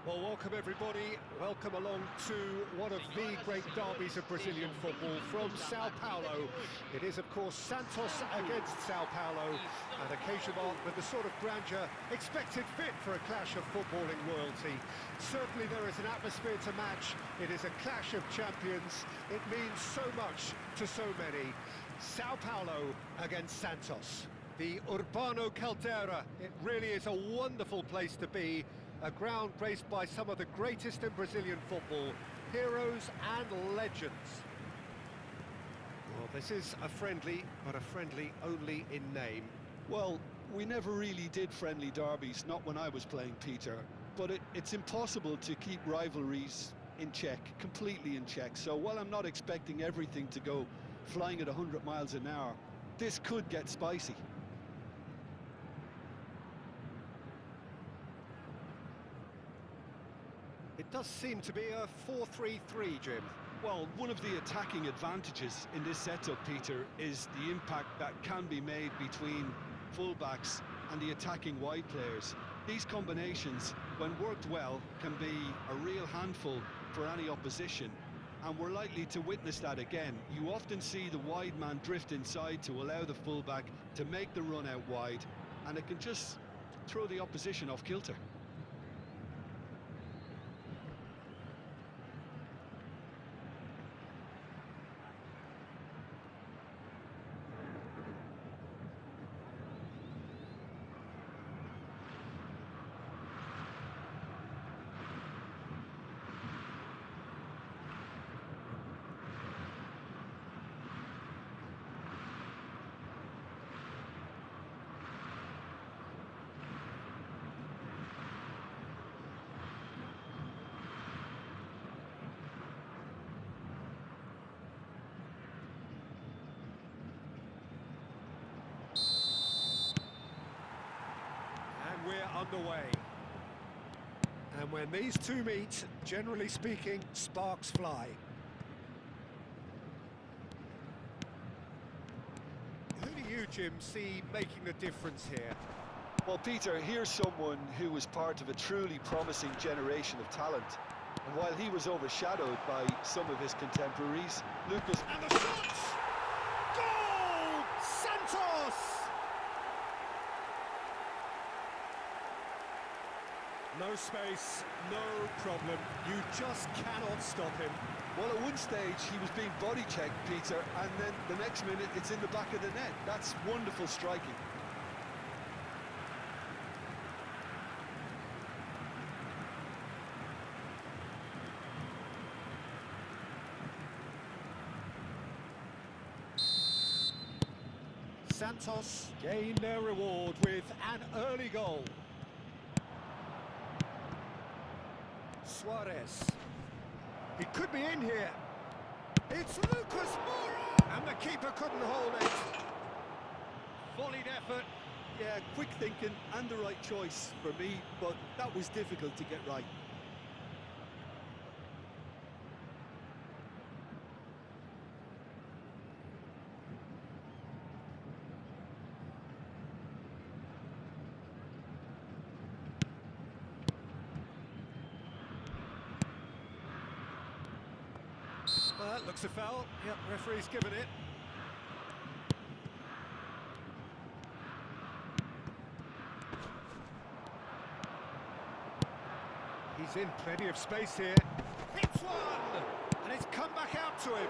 Well, welcome everybody. Welcome along to one of the great derbies of Brazilian football from São Paulo. It is, of course, Santos against São Paulo, an occasion marked with the sort of grandeur expected fit for a clash of footballing royalty. Certainly there is an atmosphere to match. It is a clash of champions. It means so much to so many. São Paulo against Santos. The Urbano Caldera. It really is a wonderful place to be. A ground graced by some of the greatest in Brazilian football, heroes and legends. Well, this is a friendly, but a friendly only in name. Well, we never really did friendly derbies, not when I was playing, Peter. But it's impossible to keep rivalries in check, completely in check. So while I'm not expecting everything to go flying at 100 miles an hour, this could get spicy. It does seem to be a 4-3-3, Jim. Well, one of the attacking advantages in this setup, Peter, is the impact that can be made between fullbacks and the attacking wide players. These combinations, when worked well, can be a real handful for any opposition, and we're likely to witness that again. You often see the wide man drift inside to allow the fullback to make the run out wide, and it can just throw the opposition off kilter. We're underway. And when these two meet, generally speaking, sparks fly. Who do you, Jim, see making the difference here? Well, Peter, here's someone who was part of a truly promising generation of talent. And while he was overshadowed by some of his contemporaries, Lucas... And the shots! Goal! Santos! No space, no problem. You just cannot stop him. Well, at one stage, he was being body checked, Peter, and then the next minute, it's in the back of the net. That's wonderful striking. Santos gain their reward with an early goal. Suarez. He could be in here. It's Lucas Moura! And the keeper couldn't hold it. Volleyed effort. Yeah, quick thinking and the right choice for me, but that was difficult to get right. That looks a foul. Yep, referee's given it. He's in plenty of space here. Hits one! And it's come back out to him.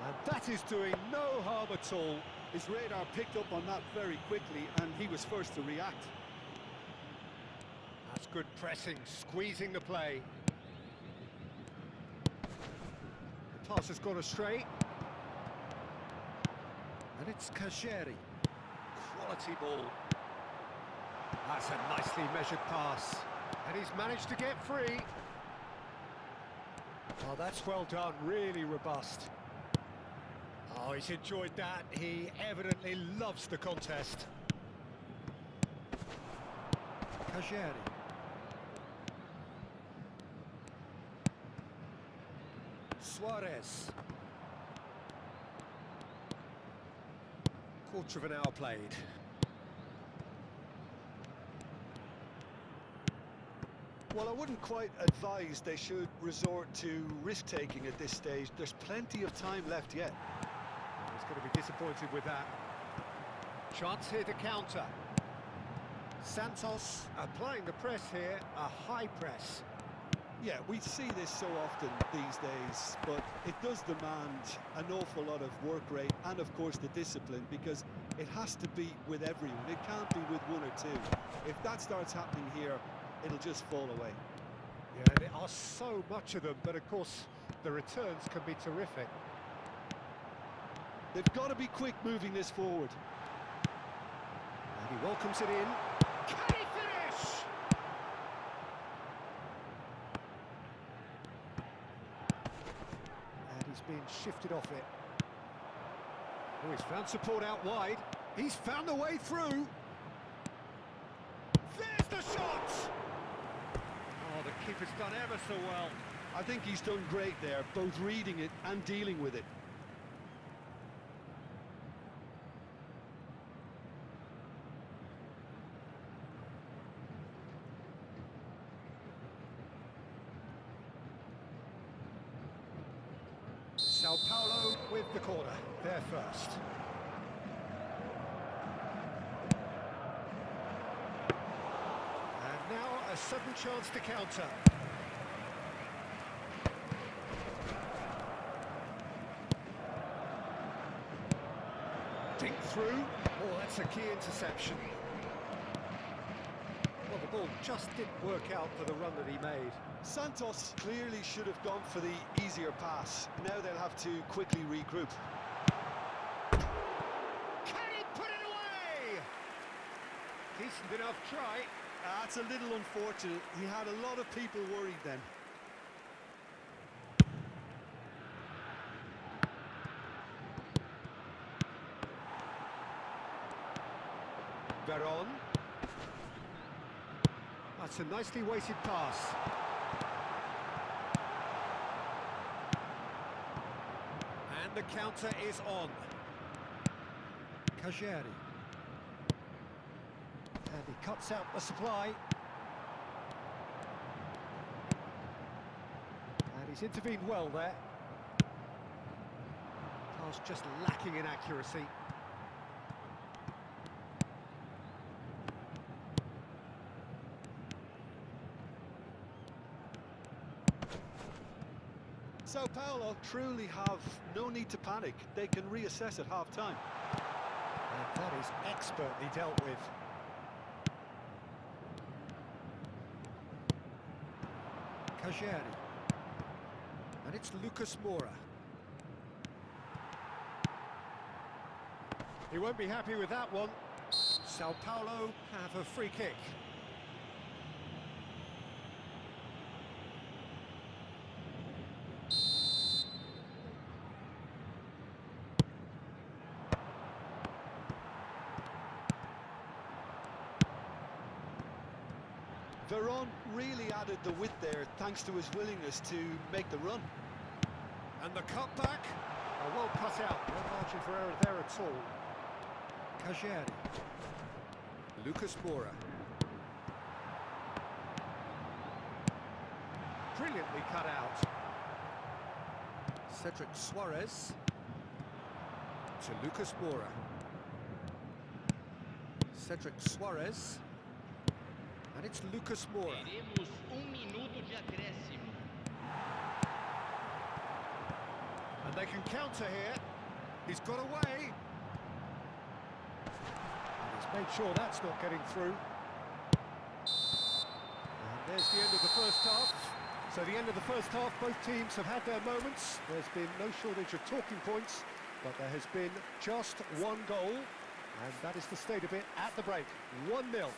And that is doing no harm at all. His radar picked up on that very quickly, and he was first to react. That's good pressing, squeezing the play. Pass has gone astray. And it's Cajeri. Quality ball. That's a nicely measured pass. And he's managed to get free. Oh, that's well done, really robust. Oh, he's enjoyed that. He evidently loves the contest. Cajeri. Suarez. Quarter of an hour played. Well, I wouldn't quite advise they should resort to risk-taking at this stage. There's plenty of time left yet. He's going to be disappointed with that. Chance here to counter. Santos applying the press here, a high press. Yeah, we see this so often these days, but it does demand an awful lot of work rate and, of course, the discipline, because it has to be with everyone. It can't be with one or two. If that starts happening here, it'll just fall away. Yeah, there are so much of them, but of course the returns can be terrific. They've got to be quick moving this forward. And he welcomes it in. Can he finish? And he's being shifted off it. Oh, he's found support out wide. He's found a way through. There's the shot! Oh, the keeper's done ever so well. I think he's done great there, both reading it and dealing with it. São Paulo with the corner, there first. And now a sudden chance to counter. Dink through. Oh, that's a key interception. Well, the ball just didn't work out for the run that he made. Santos clearly should have gone for the easier pass. Now they'll have to quickly regroup. Can he put it away? Decent enough try. That's a little unfortunate. He had a lot of people worried then. Veron. That's a nicely weighted pass. And the counter is on. Cajeri. And he cuts out the supply. And he's intervened well there. Pass just lacking in accuracy. São Paulo truly have no need to panic. They can reassess at half-time. And that is expertly dealt with. Cajeri. And it's Lucas Moura. He won't be happy with that one. São Paulo have a free kick. Veron really added the width there thanks to his willingness to make the run. And the cutback, well cut out, no margin for error there at all. Cajeri. Lucas Moura. Brilliantly cut out. Cedric Suarez to Lucas Moura. Cedric Suarez. And it's Lucas Moura. Teremos minuto de acréscimo. And they can counter here. He's got away. And he's made sure that's not getting through. And there's the end of the first half. So the end of the first half, both teams have had their moments. There's been no shortage of talking points, but there has been just one goal. And that is the state of it at the break. 1-0.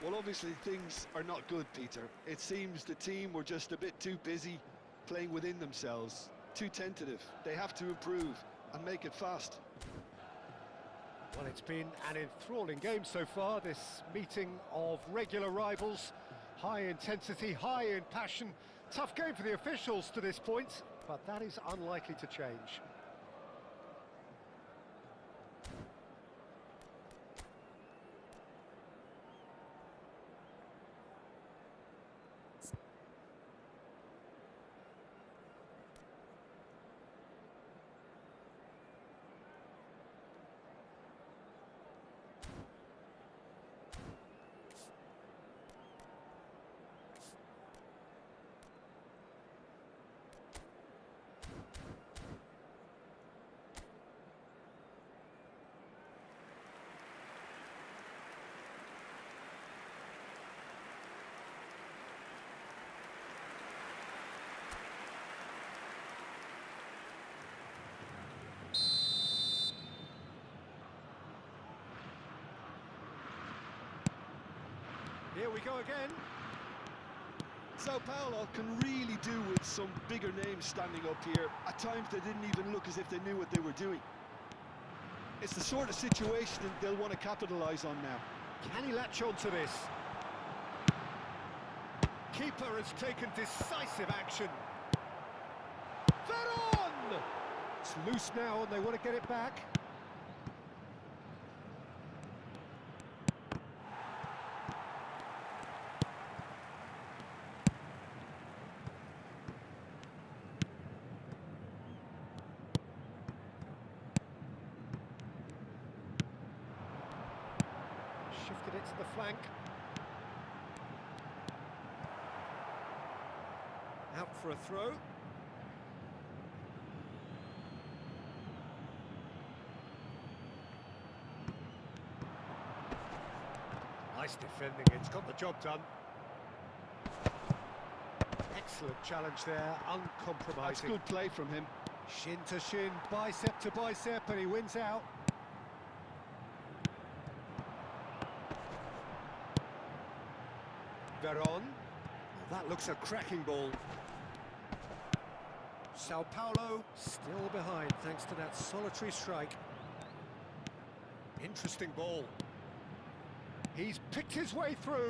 Well, obviously things are not good, Peter. It seems the team were just a bit too busy playing within themselves, too tentative. They have to improve and make it fast. Well, it's been an enthralling game so far, this meeting of regular rivals. High intensity, high in passion. Tough game for the officials to this point, but that is unlikely to change. Here we go again. Sao Paulo can really do with some bigger names standing up here. At times they didn't even look as if they knew what they were doing. It's the sort of situation that they'll want to capitalise on now. Can he latch on to this? Keeper has taken decisive action. Veron! It's loose now and they want to get it back. Shifted it to the flank. Out for a throw. Nice defending, it's got the job done. Excellent challenge there, uncompromising. That's good play from him. Shin to shin, bicep to bicep, and he wins out. Veron. Well, that looks a cracking ball. Sao Paulo still behind thanks to that solitary strike. Interesting ball. He's picked his way through.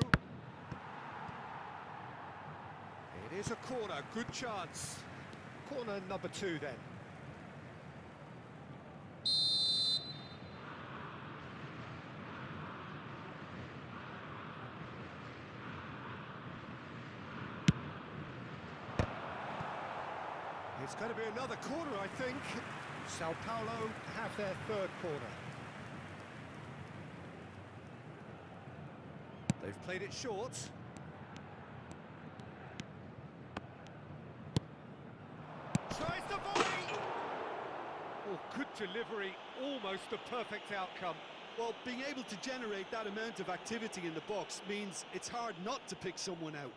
It is a corner, good chance. Corner number 2 then. It's going to be another corner, I think. Sao Paulo have their 3rd corner. They've played it short. Tries the volley! Oh, good delivery, almost a perfect outcome. Well, being able to generate that amount of activity in the box means it's hard not to pick someone out.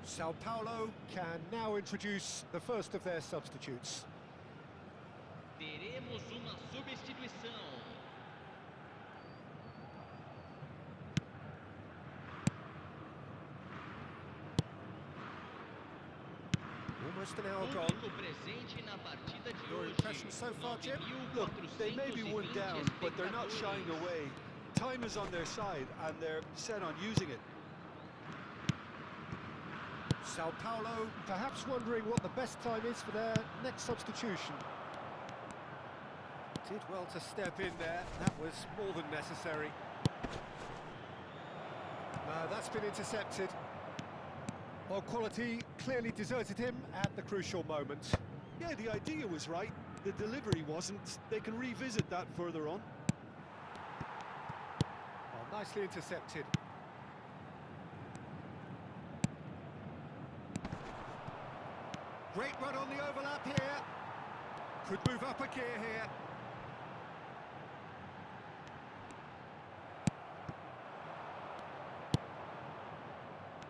Sao Paulo can now introduce the first of their substitutes. Teremos uma substituição. Almost an hour gone. Público presente na partida de Your hoje. impression so far, Jim? Look, they may be one down, but they're not shying away. Time is on their side, and they're set on using it. Sao Paulo perhaps wondering what the best time is for their next substitution. Did well to step in there, that was more than necessary. That's been intercepted. Well, quality clearly deserted him at the crucial moment. Yeah, the idea was right. The delivery wasn't. They can revisit that further on. Well, nicely intercepted. Great run on the overlap here. Could move up a gear here.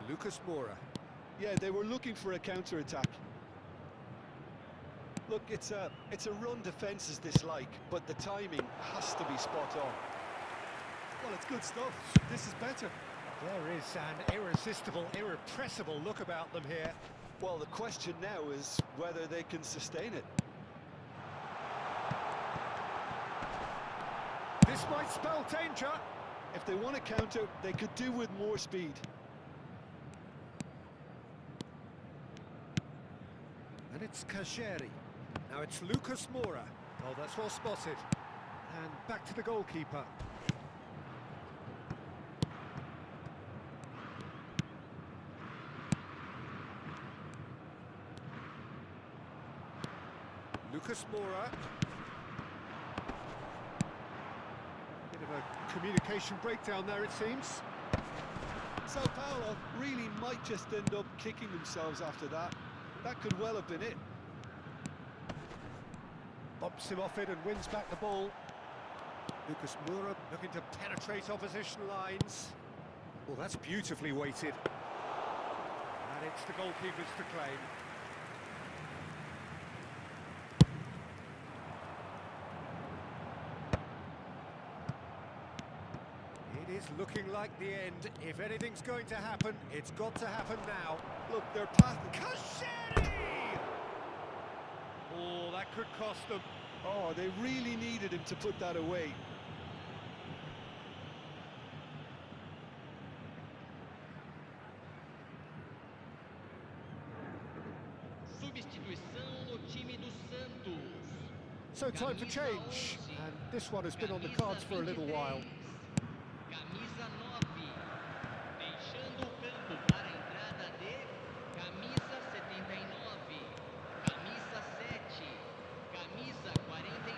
Lucas Moura. Yeah, they were looking for a counter-attack. Look, it's a run defence is dislike, but the timing has to be spot on. Well, it's good stuff. This is better. There is an irresistible, irrepressible look about them here. Well, the question now is whether they can sustain it. This might spell danger. If they want to counter, they could do with more speed. And it's Kajeri. Now it's Lucas Moura. Oh, that's well spotted. And back to the goalkeeper. Lucas Moura. Bit of a communication breakdown there, it seems. São Paulo really might just end up kicking themselves after that. That could well have been it. Bumps him off it and wins back the ball. Lucas Moura looking to penetrate opposition lines. Well, that's beautifully weighted. And it's the goalkeepers to claim. It is looking like the end. If anything's going to happen, it's got to happen now. Look, they're path. Kajeri! Oh, that could cost them. Oh, they really needed him to put that away. Substituição no time do Santos. So time for change. And this one has been on the cards for a little while. Camisa 9. Deixando o campo para a entrada de camisa 79. Camisa 7. Camisa 45.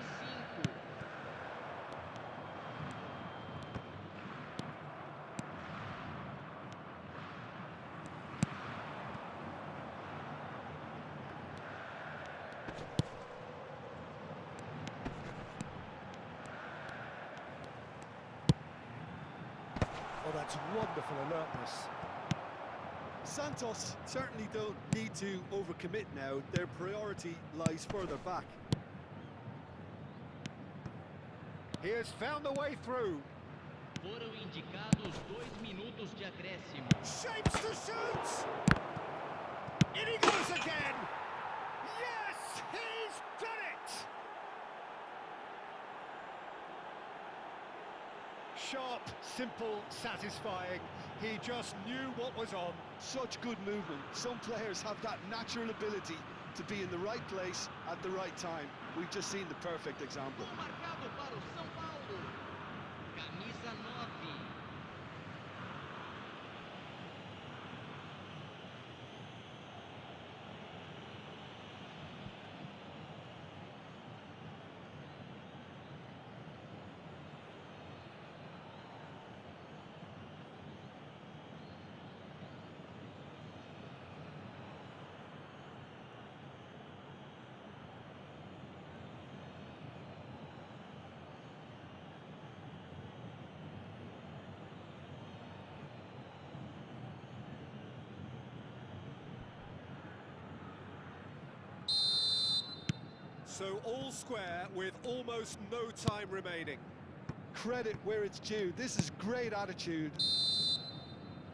Oh, that's wonderful alertness. Santos certainly don't need to overcommit now. Their priority lies further back. He has found the way through. Foram indicados 2 minutos de acréscimo. Shapes to shoot! In he goes again! Yes, he's done it! Sharp, simple, satisfying. He just knew what was on. Such good movement. Some players have that natural ability to be in the right place at the right time. We've just seen the perfect example. Gol marcado para o São Paulo. Camisa 9. So all square with almost no time remaining. Credit where it's due. This is great attitude.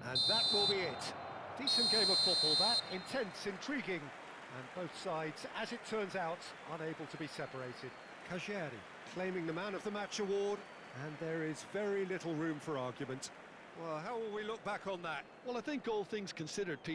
And that will be it. Decent game of football, that. Intense, intriguing. And both sides, as it turns out, unable to be separated. Kajeri claiming the Man of the Match award. And there is very little room for argument. Well, how will we look back on that? Well, I think all things considered, Pete,